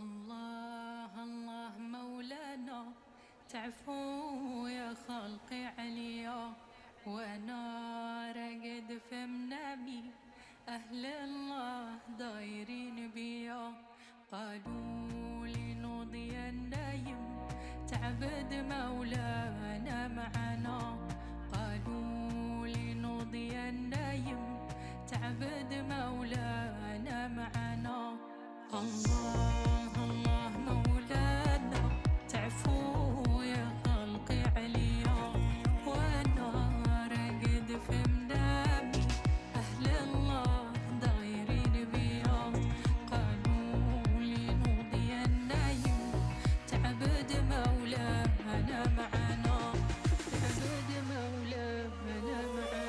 الله الله مولانا، تعفو يا خلقي عليا، وانا رقد في منامي اهل الله دايرين بيا. قالوا لي نوضي النايم تعبد مولانا معنا، قالوا لي نوضي النايم تعبد مولانا معنا. الله الله مولانا، تعفو يا خلقي عليا، وانا رقد في منامي اهل الله دايرين بيا. قالوا لي نوضي النايم تعبد مولانا معنا، تعبد مولانا معنا.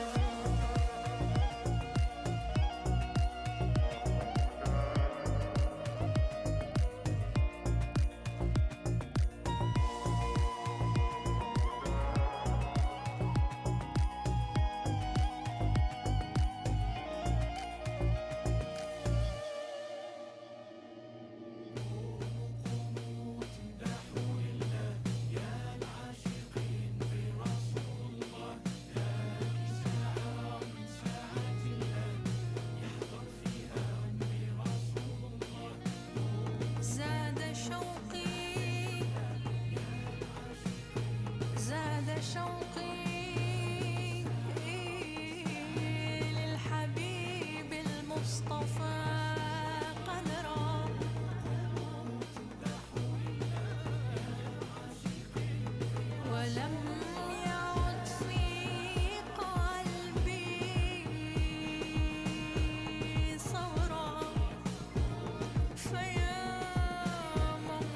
شوقي للحبيب المصطفى قدرا، ولم يعد في قلبي صورا. فيا مولاي